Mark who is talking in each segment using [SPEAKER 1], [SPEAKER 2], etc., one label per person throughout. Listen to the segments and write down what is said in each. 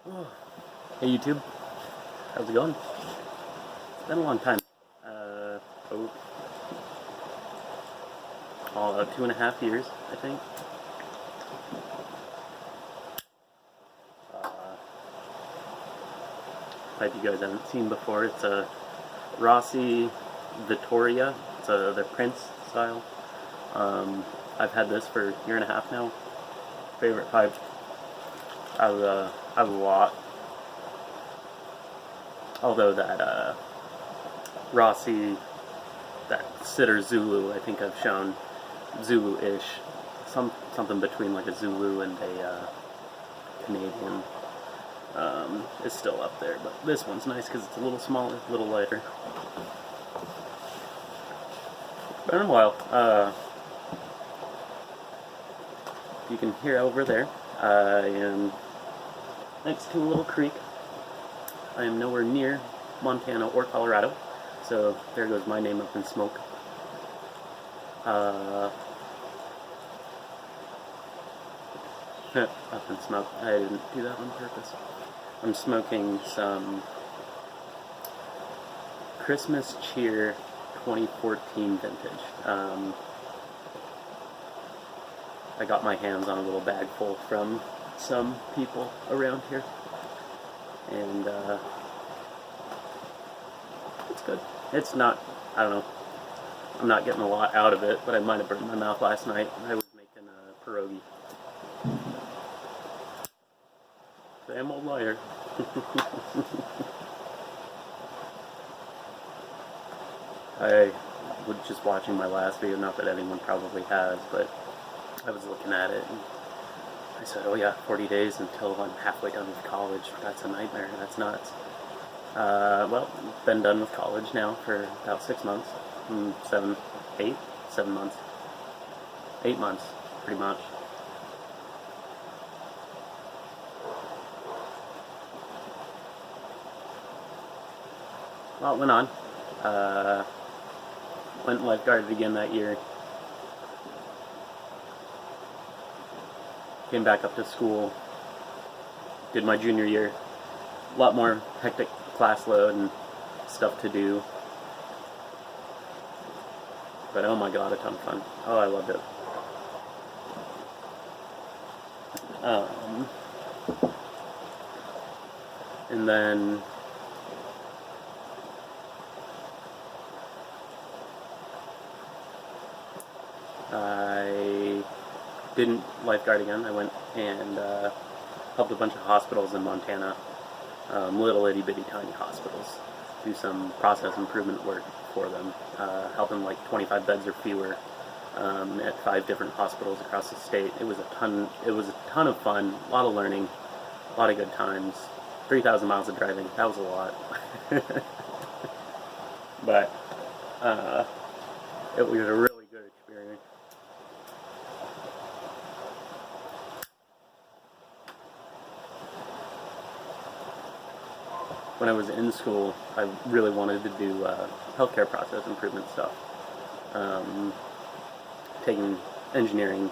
[SPEAKER 1] Hey YouTube, how's it going? It's been a long time. Oh, 2.5 years, I think. Uh, Pipe you guys haven't seen before. It's a Rossi Vittoria. It's their Prince style. I've had this for a year and a half now. Favorite pipe. I have a lot. Although that Rossi, that Sitter Zulu, I think I've shown Zulu-ish, something between like a Zulu and a Canadian, is still up there. But this one's nice because it's a little smaller, a little lighter. Been a while. You can hear over there, I am next to a little creek. I am nowhere near Montana or Colorado, so there goes my name up in smoke. Up in smoke. I didn't do that on purpose. I'm smoking some Christmas Cheer 2014 vintage. I got my hands on a little bag full from some people around here, and it's good. It's not, I don't know, I'm not getting a lot out of it, but I might have burned my mouth last night. I was making a pierogi. Damn old liar. I was just watching my last video, not that anyone probably has, but I was looking at it and I said, oh yeah, 40 days until I'm halfway done with college. That's a nightmare. That's nuts. Well, been done with college now for about 6 months. 7 months. 8 months, pretty much. Well, it went on. Went lifeguarded again that year. Came back up to school. Did my junior year. A lot more hectic class load and stuff to do. But oh my god, a ton of fun. Oh, I loved it. And then I didn't lifeguard again. I went and helped a bunch of hospitals in Montana, little itty bitty tiny hospitals, do some process improvement work for them, helping like 25 beds or fewer at 5 different hospitals across the state. It was a ton of fun, a lot of learning, a lot of good times. 3,000 miles of driving, that was a lot. But it was a really good experience. When I was in school, I really wanted to do healthcare process improvement stuff. Taking engineering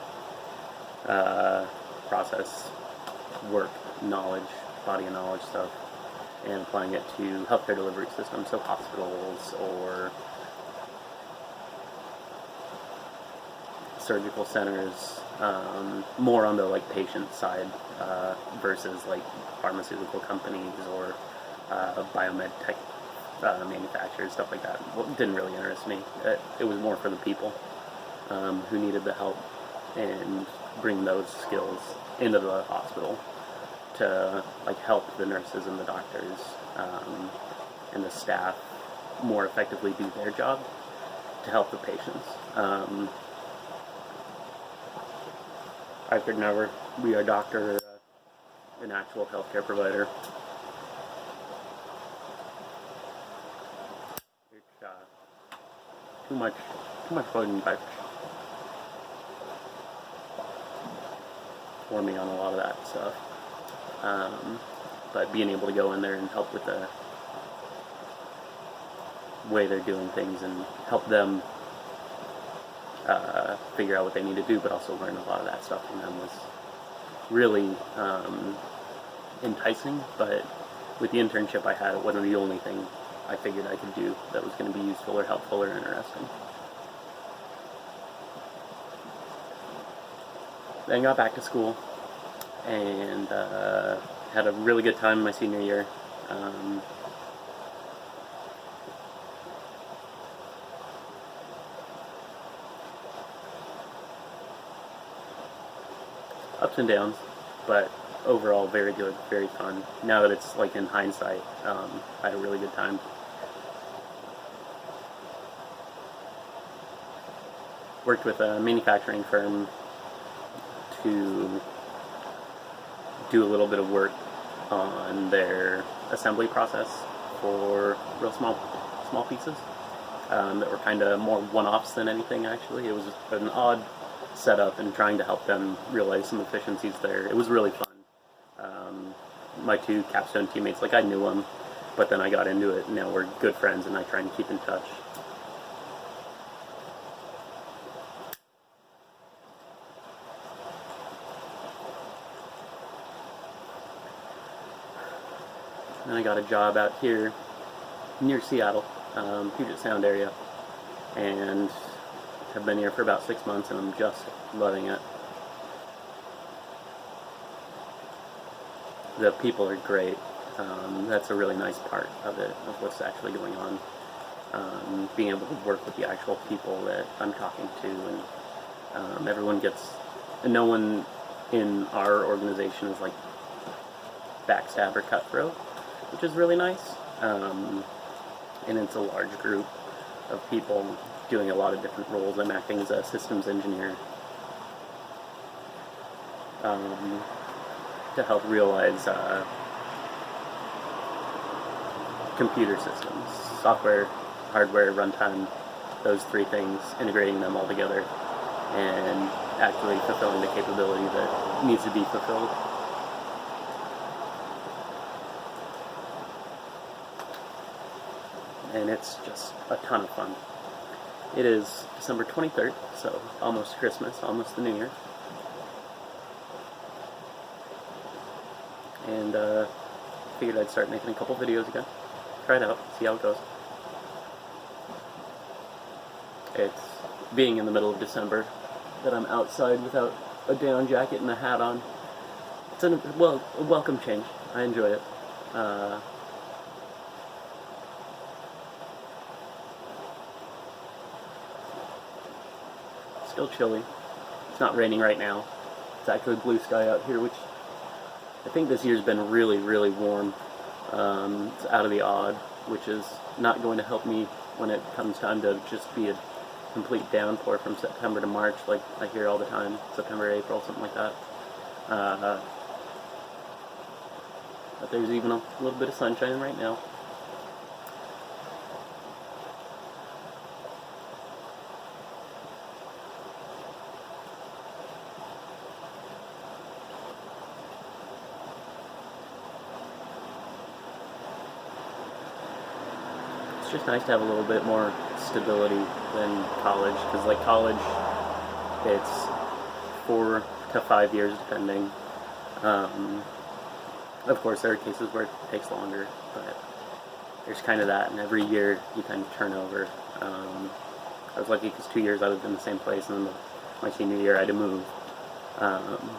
[SPEAKER 1] process work, knowledge, body of knowledge stuff, and applying it to healthcare delivery systems, so hospitals or surgical centers, more on the like patient side versus like pharmaceutical companies or biomed tech manufacturers, stuff like that. Well, it didn't really interest me. It was more for the people who needed the help, and bring those skills into the hospital to like help the nurses and the doctors and the staff more effectively do their job to help the patients. I could never be a doctor or an actual healthcare provider. It's too much floating pipes for me on a lot of that stuff. But being able to go in there and help with the way they're doing things and help them figure out what they need to do, but also learn a lot of that stuff from them was really enticing, but with the internship I had, it wasn't the only thing I figured I could do that was going to be useful or helpful or interesting. Then got back to school and had a really good time my senior year. Ups and downs, but overall very good, very fun. Now that it's like in hindsight, I had a really good time. Worked with a manufacturing firm to do a little bit of work on their assembly process for real small pieces that were kind of more one-offs than anything. Actually, it was an odd setup and trying to help them realize some efficiencies there. It was really fun. My two capstone teammates, like I knew them, but then I got into it and now we're good friends and I try and keep in touch. And I got a job out here near Seattle, Puget Sound area, and have been here for about 6 months and I'm just loving it. The people are great. That's a really nice part of it, of what's actually going on. Being able to work with the actual people that I'm talking to, and everyone gets, and no one in our organization is like backstab or cutthroat, which is really nice. And it's a large group of people doing a lot of different roles. I'm acting as a systems engineer to help realize computer systems, software, hardware, runtime, those three things, integrating them all together and actually fulfilling the capability that needs to be fulfilled. And it's just a ton of fun. It is December 23rd, so almost Christmas, almost the New Year. And figured I'd start making a couple videos again. Try it out, see how it goes. It's being in the middle of December that I'm outside without a down jacket and a hat on. It's a welcome change. I enjoy it. Still chilly. It's not raining right now. It's actually blue sky out here, which I think this year's been really, really warm. It's out of the odd, which is not going to help me when it comes time to just be a complete downpour from September to March, like I hear all the time. September, April, something like that. But there's even a little bit of sunshine right now. It's just nice to have a little bit more stability than college, because like college, it's 4 to 5 years depending. Of course there are cases where it takes longer, but there's kind of that, and every year you kind of turn over. I was lucky because 2 years I lived in the same place, and then my senior year I had to move. And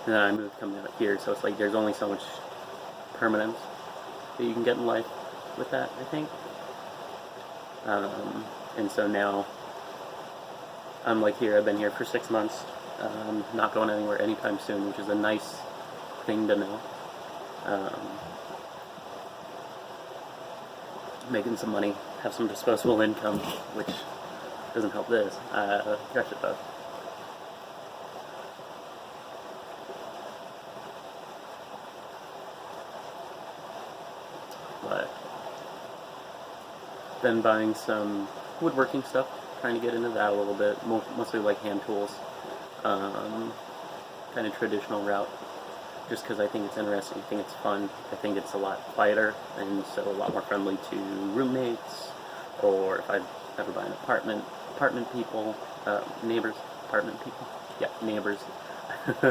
[SPEAKER 1] then I moved coming out here, so it's like there's only so much permanence that you can get in life with that, I think. And so now I'm like here, I've been here for 6 months, not going anywhere anytime soon, which is a nice thing to know. Making some money, have some disposable income, which doesn't help this. Gosh, it does. But then buying some woodworking stuff, trying to get into that a little bit, mostly like hand tools, kind of traditional route, just because I think it's interesting, I think it's fun, I think it's a lot quieter, and so a lot more friendly to roommates, or if I ever buy an apartment people, neighbors, apartment people, yeah, neighbors. um,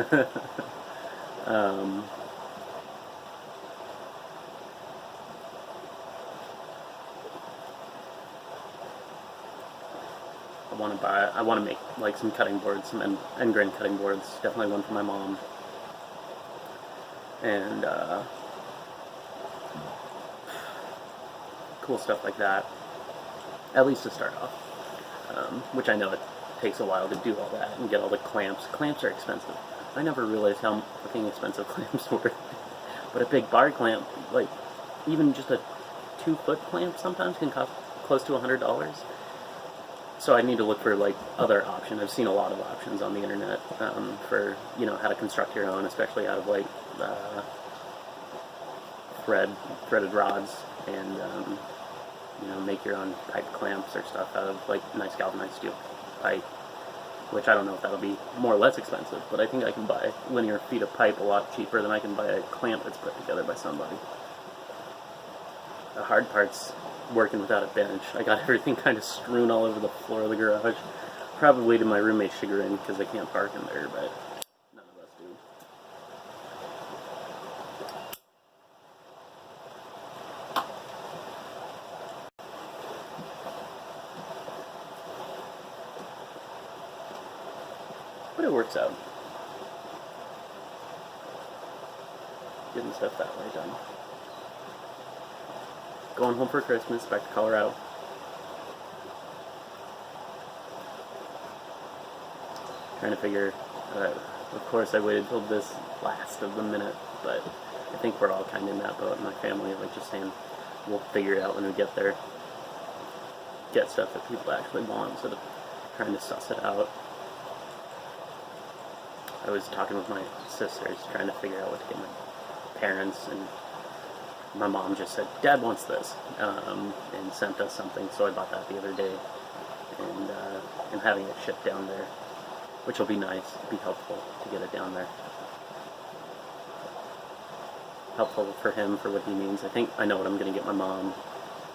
[SPEAKER 1] I want to make like some cutting boards, some end grain cutting boards. Definitely one for my mom. And cool stuff like that. At least to start off. Which I know it takes a while to do all that and get all the clamps. Clamps are expensive. I never realized how fucking expensive clamps were. But a big bar clamp, like even just a 2-foot clamp sometimes can cost close to $100. So I need to look for like other options. I've seen a lot of options on the internet for how to construct your own, especially out of like threaded rods, and make your own pipe clamps or stuff out of like nice galvanized steel pipe. Which I don't know if that'll be more or less expensive, but I think I can buy linear feet of pipe a lot cheaper than I can buy a clamp that's put together by somebody. The hard part's working without a bench. I got everything kind of strewn all over the floor of the garage. Probably to my roommate's chagrin because they can't park in there, but none of us do. But it works out. Getting stuff that way done. Going home for Christmas, back to Colorado. Trying to figure, of course I waited till this last of the minute, but I think we're all kind of in that boat in my family, like just saying, we'll figure it out when we get there. Get stuff that people actually want instead of trying to suss it out. I was talking with my sisters, trying to figure out what to get my parents, and my mom just said, Dad wants this, and sent us something, so I bought that the other day, and I'm having it shipped down there, which will be nice, be helpful to get it down there. Helpful for him, for what he needs. I think I know what I'm going to get my mom,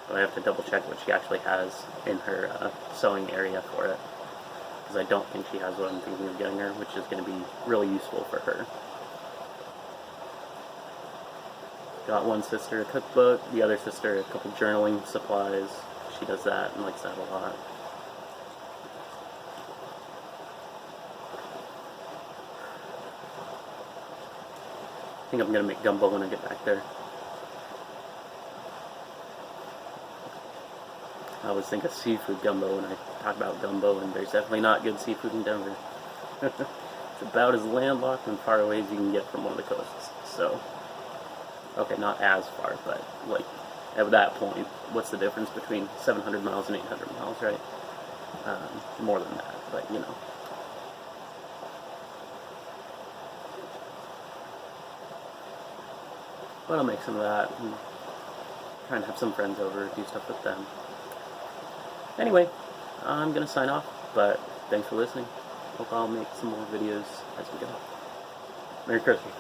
[SPEAKER 1] but I have to double check what she actually has in her sewing area for it, because I don't think she has what I'm thinking of getting her, which is going to be really useful for her. Got one sister a cookbook, the other sister a couple journaling supplies. She does that and likes that a lot. I think I'm going to make gumbo when I get back there. I always think of seafood gumbo when I talk about gumbo, and there's definitely not good seafood in Denver. It's about as landlocked and far away as you can get from one of the coasts. So, okay, not as far, but like at that point, what's the difference between 700 miles and 800 miles, right? More than that, but But I'll make some of that and try and have some friends over, do stuff with them. Anyway, I'm going to sign off, but thanks for listening. Hope I'll make some more videos as we go. Merry Christmas.